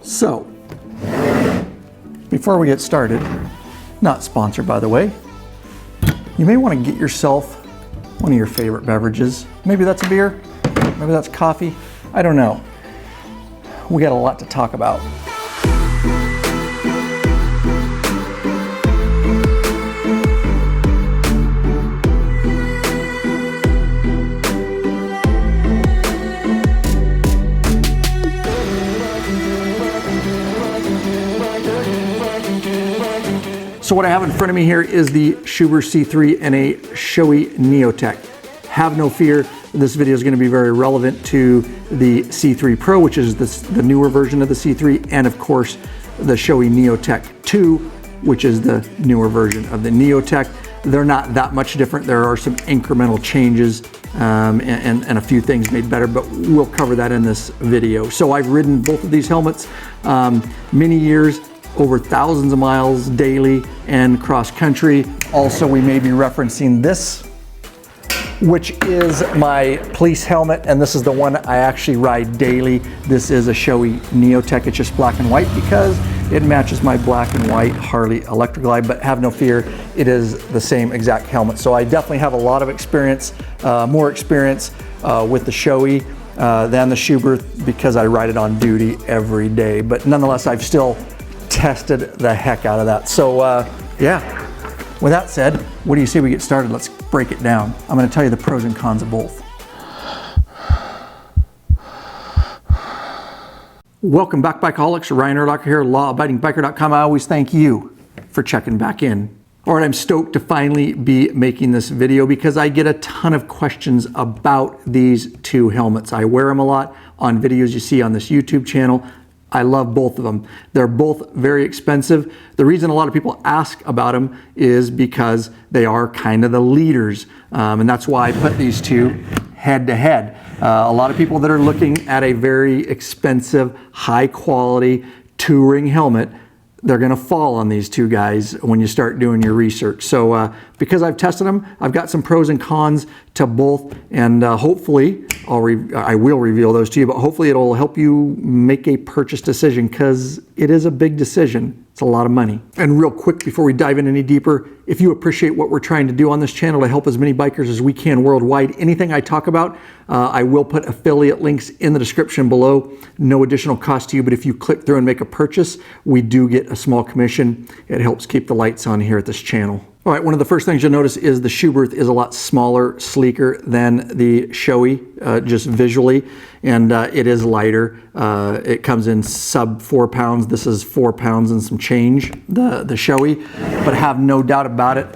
So, before we get started, not sponsored by the way, you may want to get yourself one of your favorite beverages. Maybe that's a beer, maybe that's coffee, I don't know. We got a lot to talk about. So what I have in front of me here is the Schuberth C3 and a Shoei Neotec. Have no fear, this video is going to be very relevant to the C3 Pro, which is the newer version of the C3, and of course the Shoei Neotec 2, which is the newer version of the Neotec. They're not that much different. There are some incremental changes and a few things made better, but we'll cover that in this video. So I've ridden both of these helmets many years, over thousands of miles daily and cross country. Also, we may be referencing this, which is my police helmet, and this is the one I actually ride daily. This is a Shoei Neotec. It's just black and white because it matches my black and white Harley Electra Glide, but have no fear, it is the same exact helmet. So I definitely have a lot of experience, more experience with the Shoei than the Schuberth because I ride it on duty every day. But nonetheless, I've still tested the heck out of that. So yeah, with that said, what do you say we get started? Let's break it down. I'm going to tell you the pros and cons of both. Welcome back, Bikeaholics. Ryan Erlacher here, lawabidingbiker.com. I always thank you for checking back in. All right, I'm stoked to finally be making this video because I get a ton of questions about these two helmets. I wear them a lot on videos you see on this YouTube channel. I love both of them. They're both very expensive. The reason a lot of people ask about them is because they are kind of the leaders. And that's why I put these two head to head. A lot of people that are looking at a very expensive, high quality touring helmet, they're gonna fall on these two guys when you start doing your research. So because I've tested them, I've got some pros and cons to both, and hopefully I will reveal those to you, but hopefully it'll help you make a purchase decision because it is a big decision. It's a lot of money. And real quick, before we dive in any deeper, if you appreciate what we're trying to do on this channel to help as many bikers as we can worldwide, anything I talk about, I will put affiliate links in the description below. No additional cost to you, but if you click through and make a purchase, we do get a small commission. It helps keep the lights on here at this channel. All right, one of the first things you'll notice is the Schuberth is a lot smaller, sleeker than the Shoei, just visually, and it is lighter. It comes in sub 4 pounds. This is 4 pounds and some change, the Shoei, but have no doubt about it,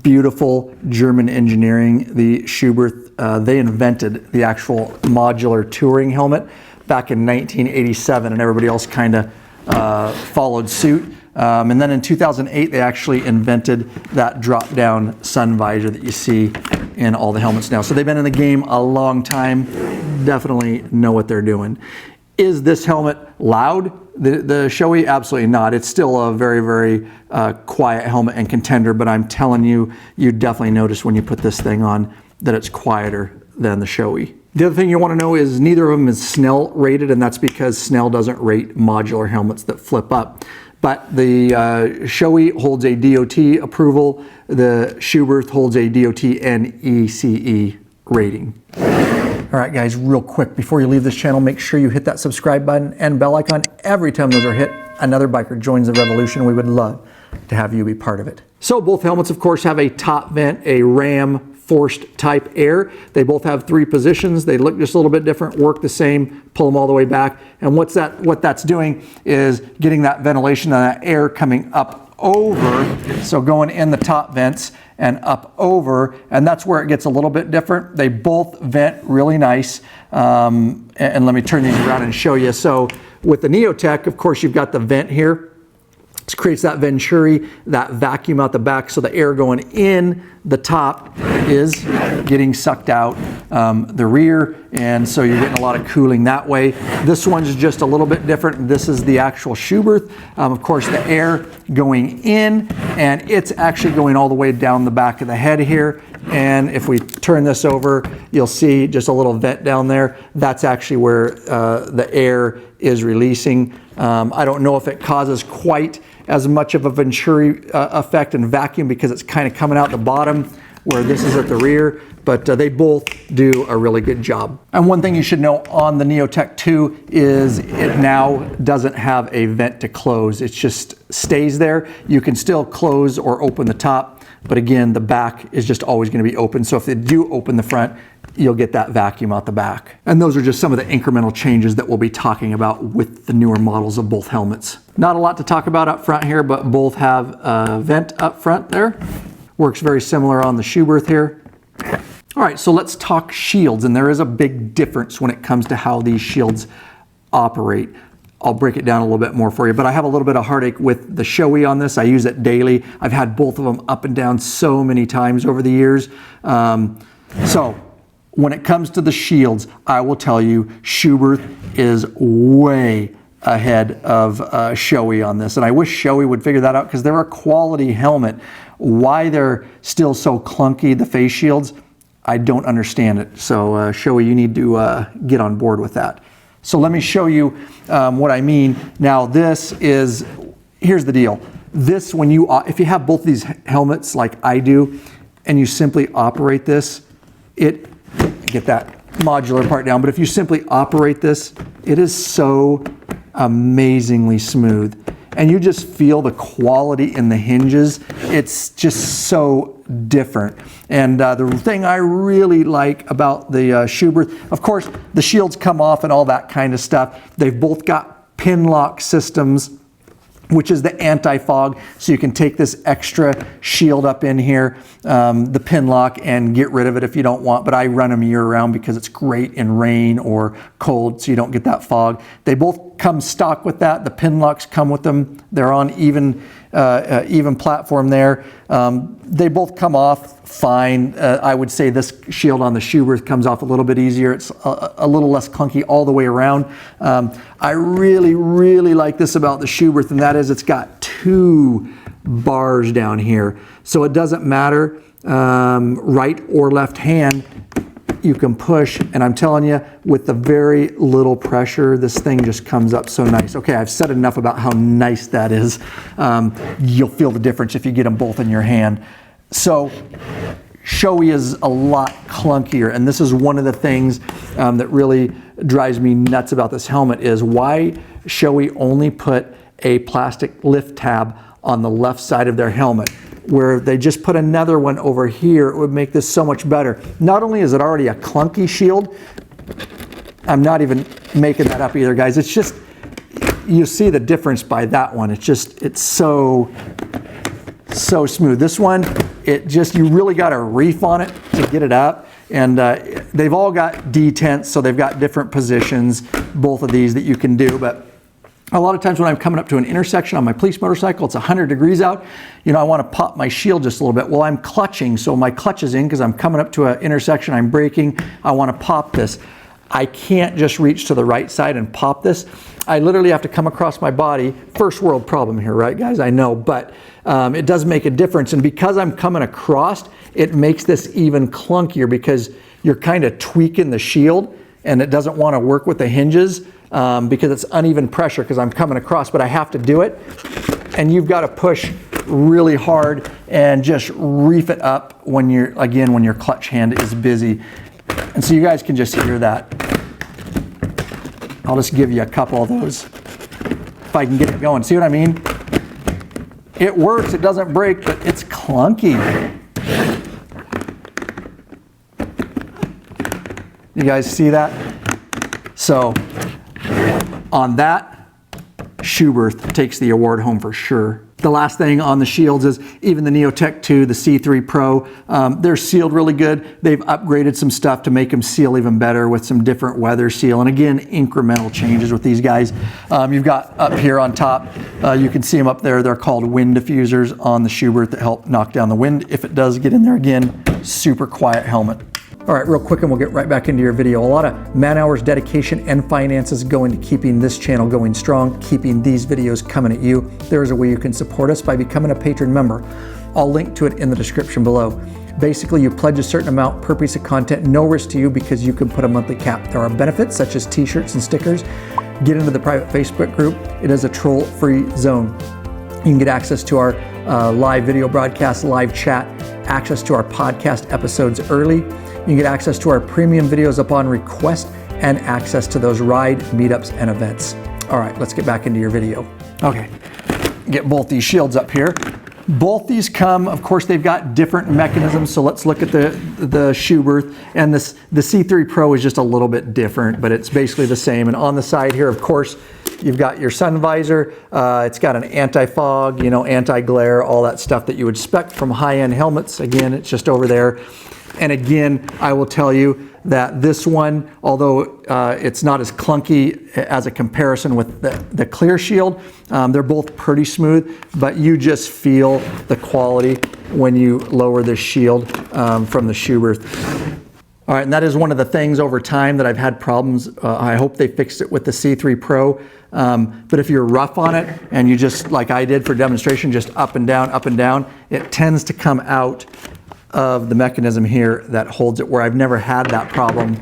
beautiful German engineering. The Schuberth, they invented the actual modular touring helmet back in 1987, and everybody else kind of followed suit. And then in 2008, they actually invented that drop-down sun visor that you see in all the helmets now. So they've been in the game a long time, definitely know what they're doing. Is this helmet loud? The Shoei? Absolutely not. It's still a very, very quiet helmet and contender, but I'm telling you, you definitely notice when you put this thing on that it's quieter than the Shoei. The other thing you want to know is neither of them is Snell rated, and that's because Snell doesn't rate modular helmets that flip up. But the Shoei holds a DOT approval. The Schuberth holds a DOT and ECE rating. All right, guys, real quick, before you leave this channel, make sure you hit that subscribe button and bell icon. Every time those are hit, another biker joins the revolution. We would love to have you be part of it. So both helmets, of course, have a top vent, a ram forced type air. They both have 3 positions. They look just a little bit different, work the same, pull them all the way back. And what that's doing is getting that ventilation and that air coming up over, so going in the top vents and up over, and that's where it gets a little bit different. They both vent really nice. And let me turn these around and show you. So with the Neotec, of course, you've got the vent here. This creates that venturi, that vacuum out the back, so the air going in the top is getting sucked out the rear, and so you're getting a lot of cooling that way. This one's just a little bit different. This is the actual Schuberth. Of course, the air going in, and it's actually going all the way down the back of the head here. And if we turn this over, you'll see just a little vent down there. That's actually where the air is releasing. I don't know if it causes quite as much of a Venturi effect and vacuum because it's kind of coming out the bottom where this is at the rear, but they both do a really good job. And one thing you should know on the Neotec 2 is it now doesn't have a vent to close. It just stays there. You can still close or open the top, but again, the back is just always going to be open. So if they do open the front, you'll get that vacuum out the back. And those are just some of the incremental changes that we'll be talking about with the newer models of both helmets. Not a lot to talk about up front here, but both have a vent up front there. Works very similar on the Schuberth here. All right, so let's talk shields, and there is a big difference when it comes to how these shields operate. I'll break it down a little bit more for you, but I have a little bit of heartache with the Shoei on this. I use it daily. I've had both of them up and down so many times over the years. So when it comes to the shields, I will tell you, Schuberth is way ahead of Shoei on this. And I wish Shoei would figure that out because they're a quality helmet. Why they're still so clunky, the face shields, I don't understand it. So Shoei, you need to get on board with that. So let me show you what I mean. Now this is, here's the deal. This, when you, if you have both these helmets like I do, and you simply operate this, get that modular part down, but if you simply operate this, it is so amazingly smooth. And you just feel the quality in the hinges. It's just so different. And the thing I really like about the Schuberth, of course, the shields come off and all that kind of stuff. They've both got pin lock systems, which is the anti-fog, so you can take this extra shield up in here, the pin lock, and get rid of it if you don't want, but I run them year round because it's great in rain or cold, so you don't get that fog. They both come stock with that. The pin locks come with them. They're on even platform there. They both come off fine. I would say this shield on the Schuberth comes off a little bit easier. It's a little less clunky all the way around. I really, really like this about the Schuberth, and that is it's got 2 bars down here. So it doesn't matter right or left hand, you can push, and I'm telling you, with the very little pressure, this thing just comes up so nice. Okay, I've said enough about how nice that is. You'll feel the difference if you get them both in your hand. So Shoei is a lot clunkier, and this is one of the things that really drives me nuts about this helmet is why Shoei only put a plastic lift tab on the left side of their helmet, where they just put another one over here. It would make this so much better. Not only is it already a clunky shield, I'm not even making that up either, guys. It's just, you see the difference by that one. It's just, it's so smooth. This one, it just, you really got a reef on it to get it up. And they've all got detents, so they've got different positions, both of these that you can do. But a lot of times when I'm coming up to an intersection on my police motorcycle, it's 100 degrees out, you know, I want to pop my shield just a little bit. Well, I'm clutching, so my clutch is in because I'm coming up to an intersection, I'm braking, I want to pop this. I can't just reach to the right side and pop this. I literally have to come across my body. First world problem here, right, guys? I know, but it does make a difference. And because I'm coming across, it makes this even clunkier because you're kind of tweaking the shield and it doesn't want to work with the hinges because it's uneven pressure because I'm coming across, but I have to do it. And you've got to push really hard and just reef it up when you're, again, when your clutch hand is busy. And so you guys can just hear that. I'll just give you a couple of those if I can get it going. See what I mean? It works, it doesn't break, but it's clunky. You guys see that? So on that, Schuberth takes the award home for sure. The last thing on the shields is even the Neotec 2, the C3 Pro, they're sealed really good. They've upgraded some stuff to make them seal even better with some different weather seal. And again, incremental changes with these guys. You've got up here on top, you can see them up there. They're called wind diffusers on the Schuberth that help knock down the wind if it does get in there. Again, super quiet helmet. All right, real quick, and we'll get right back into your video. A lot of man hours, dedication, and finances go into keeping this channel going strong, keeping these videos coming at you. There is a way you can support us by becoming a patron member. I'll link to it in the description below. Basically, you pledge a certain amount per piece of content, no risk to you because you can put a monthly cap. There are benefits such as t-shirts and stickers. Get into the private Facebook group. It is a troll-free zone. You can get access to our live video broadcast, live chat, access to our podcast episodes early. You can get access to our premium videos upon request and access to those ride meetups and events. All right, let's get back into your video. Okay, get both these shields up here. Both these come, of course, they've got different mechanisms. So let's look at the Schuberth, and the C3 Pro is just a little bit different, but it's basically the same. And on the side here, of course, you've got your sun visor. It's got an anti-fog, anti-glare, all that stuff that you would expect from high-end helmets. Again, it's just over there. And again, I will tell you that this one, although it's not as clunky as a comparison with the clear shield, they're both pretty smooth, but you just feel the quality when you lower this shield from the Schuberth. All right, and that is one of the things over time that I've had problems. I hope they fixed it with the C3 Pro. But if you're rough on it and you just, like I did for demonstration, just up and down, it tends to come out of the mechanism here that holds it, where I've never had that problem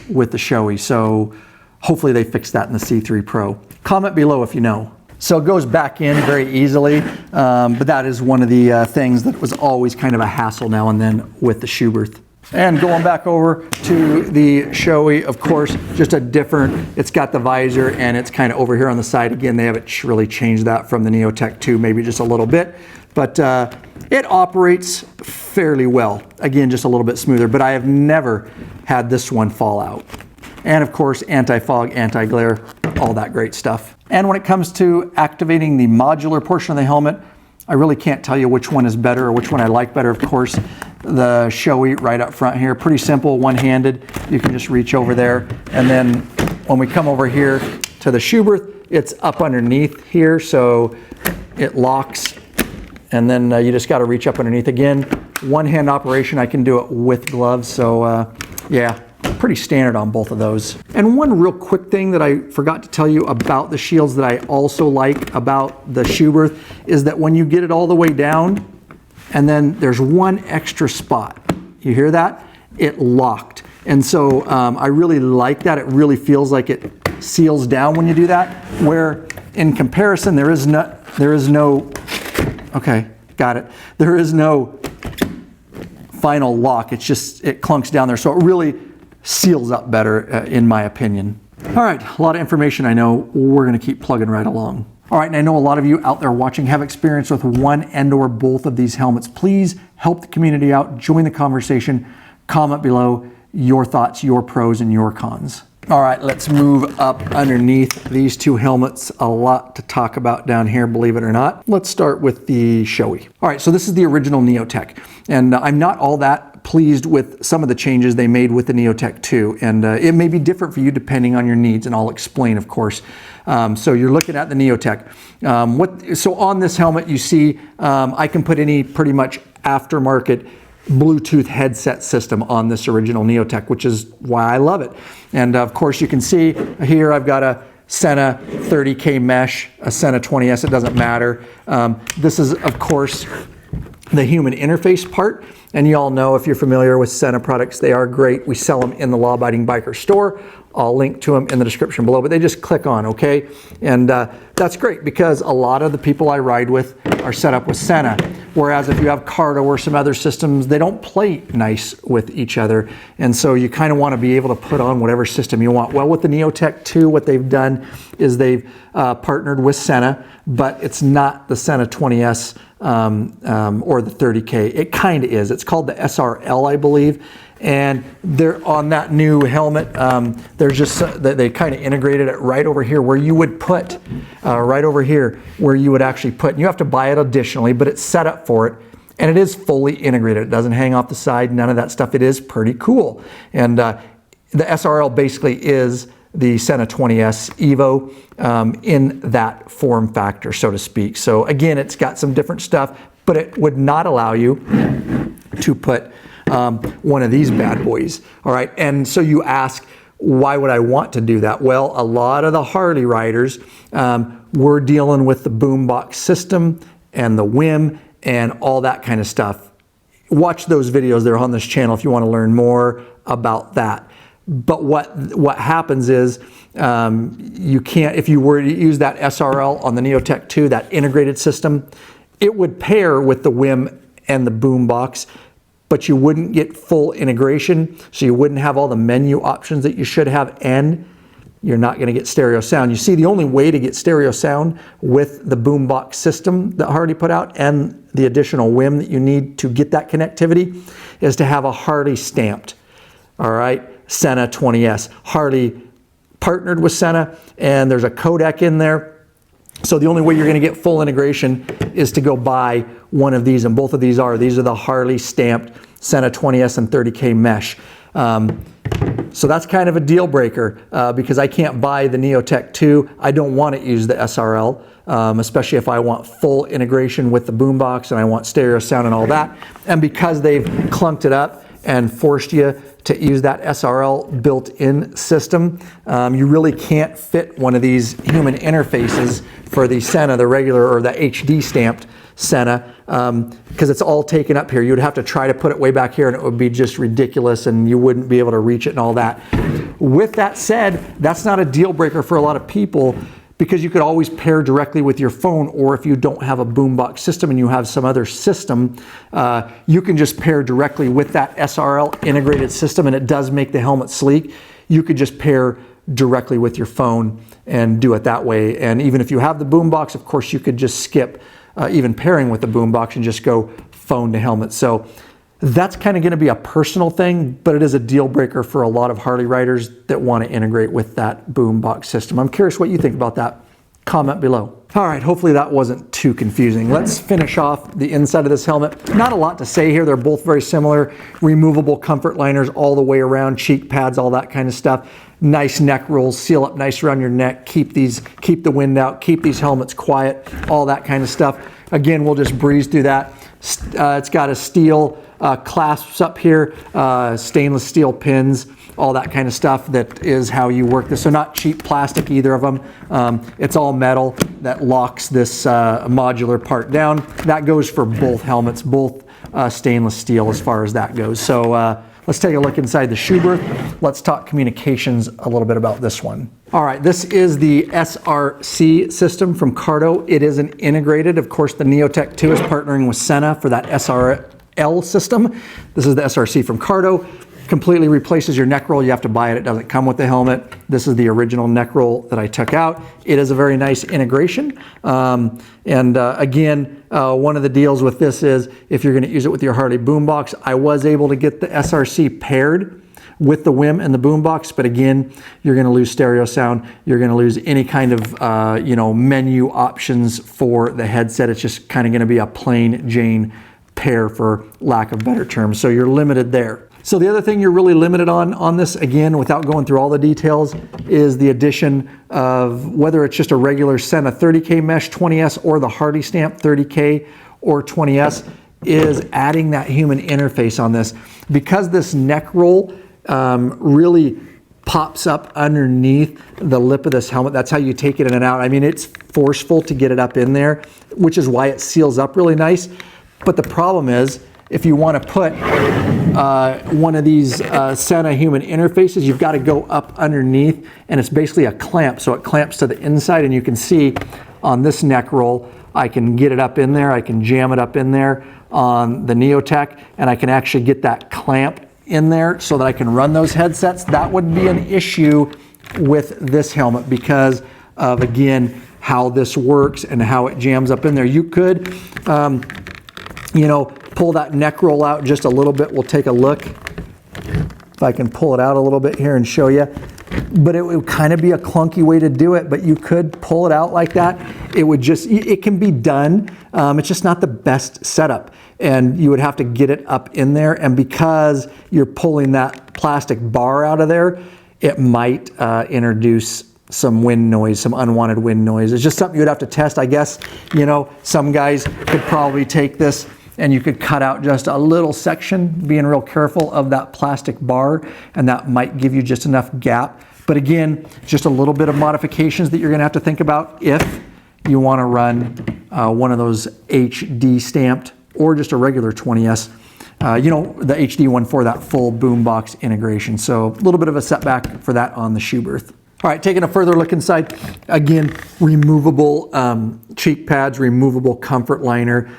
with the Shoei. So hopefully they fixed that in the C3 Pro. Comment below if you know. So it goes back in very easily, but that is one of the things that was always kind of a hassle now and then with the Schuberth. And going back over to the Shoei, of course, just a different, it's got the visor and it's kind of over here on the side. Again, they haven't really changed that from the Neotec 2, maybe just a little bit, but it operates fairly well. Again, just a little bit smoother, but I have never had this one fall out. And of course, anti-fog, anti-glare, all that great stuff. And when it comes to activating the modular portion of the helmet, I really can't tell you which one is better or which one I like better. Of course, the Shoei right up front here, pretty simple, one-handed. You can just reach over there. And then when we come over here to the Schuberth, it's up underneath here, so it locks. And then you just got to reach up underneath. Again, one-hand operation. I can do it with gloves, so yeah, pretty standard on both of those. And one real quick thing that I forgot to tell you about the shields that I also like about the Schuberth is that when you get it all the way down, and then there's one extra spot. You hear that? It locked. And so I really like that. It really feels like it seals down when you do that, where in comparison, there is no, okay, got it. There is no final lock. It's just, it clunks down there. So it really seals up better, in my opinion. All right, a lot of information I know. We're gonna keep plugging right along. All right, and I know a lot of you out there watching have experience with one and or both of these helmets. Please help the community out, join the conversation, comment below your thoughts, your pros and your cons. All right, let's move up underneath these two helmets. A lot to talk about down here, believe it or not. Let's start with the Shoei. All right, so this is the original Neotec, and I'm not all that pleased with some of the changes they made with the Neotec 2, and it may be different for you depending on your needs, and I'll explain, of course. So you're looking at the Neotec. So on this helmet, you see I can put any pretty much aftermarket Bluetooth headset system on this original Neotec, which is why I love it. And of course, you can see here I've got a Sena 30K mesh, a Sena 20S, it doesn't matter. This is, of course, the human interface part. And you all know, if you're familiar with Sena products, they are great. We sell them in the Law Abiding Biker store. I'll link to them in the description below, but they just click on, okay? And that's great because a lot of the people I ride with are set up with Sena. Whereas if you have Cardo or some other systems, they don't play nice with each other. And so you kind of want to be able to put on whatever system you want. Well, with the Neotec 2, what they've done is they've partnered with Sena, but it's not the Sena 20S or the 30K. It kind of is. It's It's called the SRL, I believe. And they're on that new helmet. There's just they kind of integrated it right over here where you would put, right over here where you would actually put. And you have to buy it additionally, but it's set up for it. And it is fully integrated. It doesn't hang off the side, none of that stuff. It is pretty cool. And the SRL basically is the Sena 20S Evo in that form factor, so to speak. So again, it's got some different stuff, but it would not allow you to put one of these bad boys. All right, and so you ask, why would I want to do that? Well, a lot of the Harley riders were dealing with the boombox system and the WIM and all that kind of stuff. Watch those videos. They're on this channel if you want to learn more about that. But what happens is you can't, if you were to use that SRL on the Neotec 2, that integrated system, it would pair with the WIM and the boombox, but you wouldn't get full integration, so you wouldn't have all the menu options that you should have, and you're not going to get stereo sound. You see, the only way to get stereo sound with the boombox system that Harley put out and the additional WIM that you need to get that connectivity is to have a Harley stamped, all right, Sena 20S. Harley partnered with Sena, and there's a codec in there. So the only way you're going to get full integration is to go buy one of these, and both of these are the Harley stamped Sena 20S and 30K mesh. So that's kind of a deal breaker because I can't buy the Neotec 2. I don't want to use the SRL, especially if I want full integration with the boombox and I want stereo sound and all that. And because they've clunked it up and forced you to use that SRL built-in system, you really can't fit one of these human interfaces for the Sena, the regular or the HD stamped Sena, because it's all taken up here. You'd have to try to put it way back here and it would be just ridiculous and you wouldn't be able to reach it and all that. With that said, that's not a deal breaker for a lot of people because you could always pair directly with your phone, or if you don't have a boombox system and you have some other system, you can just pair directly with that SRL integrated system, and it does make the helmet sleek. You could just pair directly with your phone and do it that way. And even if you have the boombox, of course, you could just skip even pairing with the boombox and just go phone to helmet. So that's kind of going to be a personal thing, but it is a deal breaker for a lot of Harley riders that want to integrate with that boombox system. I'm curious what you think about that. Comment below. All right, hopefully that wasn't too confusing. Let's finish off the inside of this helmet. Not a lot to say here. They're both very similar. Removable comfort liners all the way around, cheek pads, all that kind of stuff. Nice neck rolls, seal up nice around your neck, keep the wind out, keep these helmets quiet, all that kind of stuff. Again, we'll just breeze through that. It's got a steel clasps up here, stainless steel pins, all that kind of stuff. That is how you work this. So not cheap plastic, either of them. It's all metal that locks this modular part down. That goes for both helmets, both stainless steel as far as that goes. So let's take a look inside the Schuberth. Let's talk communications a little bit about this one. All right, this is the SRC system from Cardo. It is an integrated. Of course, the Neotec 2 is partnering with Sena for that SRL system. This is the SRC from Cardo. Completely replaces your neck roll. You have to buy it. It doesn't come with the helmet. This is the original neck roll that I took out. It is a very nice integration. Again, one of the deals with this is if you're going to use it with your Harley boombox, I was able to get the SRC paired with the WIM and the boombox, but again, you're going to lose stereo sound. You're going to lose any kind of menu options for the headset. It's just kind of going to be a plain Jane pair, for lack of better terms. So you're limited there. So the other thing you're really limited on this, again, without going through all the details, is the addition of whether it's just a regular Sena 30K mesh 20S or the Harley stamp 30K or 20S, is adding that human interface on this. Because this neck roll really pops up underneath the lip of this helmet. That's how you take it in and out. I mean, it's forceful to get it up in there, which is why it seals up really nice. But the problem is, if you want to put one of these Sena human interfaces, you've got to go up underneath, and it's basically a clamp. So it clamps to the inside, and you can see on this neck roll, I can get it up in there. I can jam it up in there on the Neotec, and I can actually get that clamp in there so that I can run those headsets. That would be an issue with this helmet because of, again, how this works and how it jams up in there. You could, pull pull that neck roll out just a little bit. We'll take a look. If I can pull it out a little bit here and show you. But it would kind of be a clunky way to do it, but you could pull it out like that. It can be done. It's just not the best setup. And you would have to get it up in there. And because you're pulling that plastic bar out of there, it might introduce some wind noise, some unwanted wind noise. It's just something you'd have to test. I guess, you know, some guys could probably take this and you could cut out just a little section, being real careful of that plastic bar, and that might give you just enough gap. But again, just a little bit of modifications that you're gonna have to think about if you wanna run one of those HD stamped or just a regular 20S. You know, the HD one for that full boombox integration. So a little bit of a setback for that on the Schuberth. All right, taking a further look inside, again, removable cheek pads, removable comfort liner.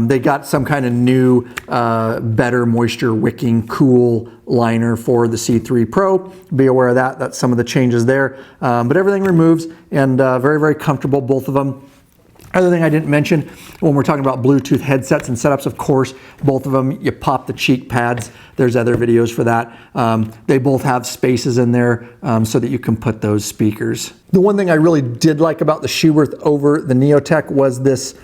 They got some kind of new, better moisture wicking, cool liner for the C3 Pro. Be aware of that. That's some of the changes there. But everything removes, and very, very comfortable, both of them. Other thing I didn't mention when we're talking about Bluetooth headsets and setups, of course, both of them, you pop the cheek pads. There's other videos for that. They both have spaces in there so that you can put those speakers. The one thing I really did like about the Schuberth over the Neotec was this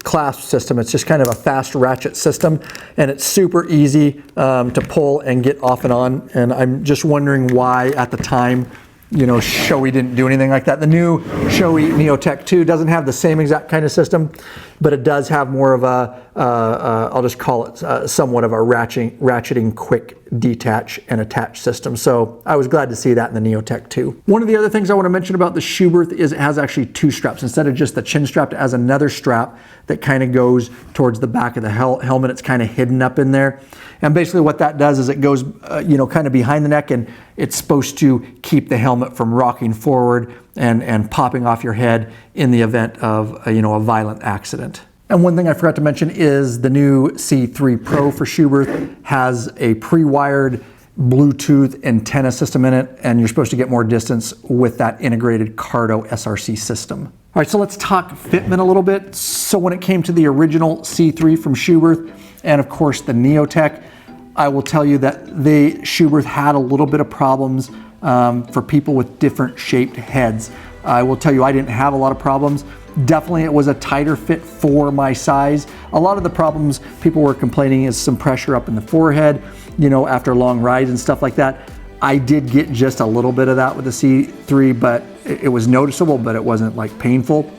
clasp system. It's just kind of a fast ratchet system, and it's super easy to pull and get off and on. And I'm just wondering why at the time, you know, Shoei didn't do anything like that. The new Shoei Neotec 2 doesn't have the same exact kind of system, but it does have more of a, I'll just call it somewhat of a ratcheting quick detach and attach system. So I was glad to see that in the Neotec 2. One of the other things I want to mention about the Schuberth is it has actually two straps. Instead of just the chin strap, it has another strap that kind of goes towards the back of the helmet. It's kind of hidden up in there. And basically what that does is it goes, you know, kind of behind the neck, and it's supposed to keep the helmet from rocking forward and popping off your head in the event of, you know, a violent accident. And one thing I forgot to mention is the new C3 Pro for Schuberth has a pre-wired Bluetooth antenna system in it, and you're supposed to get more distance with that integrated Cardo SRC system. All right, so let's talk fitment a little bit. So when it came to the original C3 from Schuberth, and of course the Neotec, I will tell you that Schuberth had a little bit of problems for people with different shaped heads. I will tell you I didn't have a lot of problems. Definitely it was a tighter fit for my size. A lot of the problems people were complaining is some pressure up in the forehead, you know, after long rides and stuff like that. I did get just a little bit of that with the C3, but it was noticeable, but it wasn't like painful.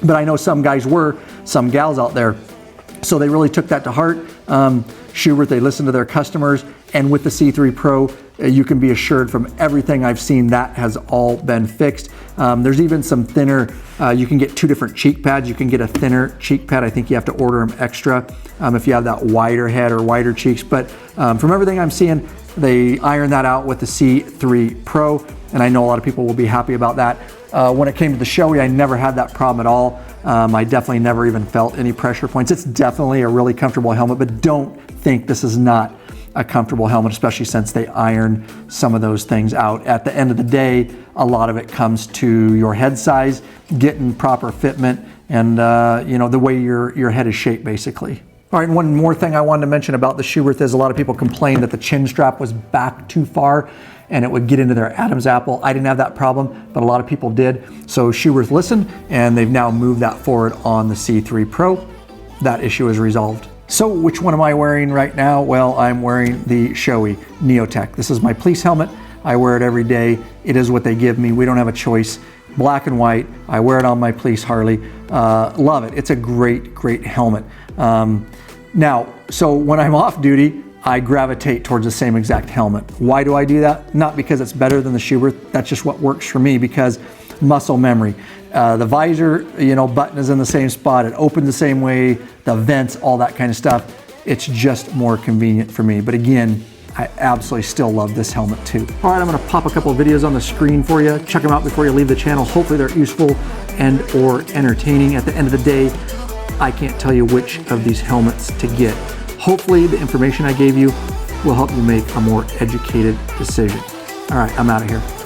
But I know some guys were, some gals out there, so they really took that to heart. Schuberth, they listened to their customers, and with the C3 Pro, you can be assured from everything I've seen that has all been fixed. There's even some thinner, you can get two different cheek pads. You can get a thinner cheek pad. I think you have to order them extra if you have that wider head or wider cheeks. But from everything I'm seeing, they ironed that out with the C3 Pro, and I know a lot of people will be happy about that. When it came to the Shoei, I never had that problem at all. I definitely never even felt any pressure points. It's definitely a really comfortable helmet, but don't think this is not a comfortable helmet, especially since they iron some of those things out. At the end of the day, a lot of it comes to your head size, getting proper fitment, and you know, the way your head is shaped, basically. All right, and one more thing I wanted to mention about the Schuberth is a lot of people complained that the chin strap was back too far and it would get into their Adam's apple. I didn't have that problem, but a lot of people did. So Schuberth listened, and they've now moved that forward on the C3 Pro. That issue is resolved. So which one am I wearing right now? Well, I'm wearing the Shoei Neotec. This is my police helmet. I wear it every day. It is what they give me. We don't have a choice. Black and white. I wear it on my police Harley. Love it. It's a great, great helmet. Now, so when I'm off duty, I gravitate towards the same exact helmet. Why do I do that? Not because it's better than the Schuberth. That's just what works for me, because muscle memory. The visor, you know, button is in the same spot. It opens the same way, the vents, all that kind of stuff. It's just more convenient for me. But again, I absolutely still love this helmet too. All right, I'm gonna pop a couple of videos on the screen for you. Check them out before you leave the channel. Hopefully they're useful and or entertaining. At the end of the day, I can't tell you which of these helmets to get. Hopefully the information I gave you will help you make a more educated decision. All right, I'm out of here.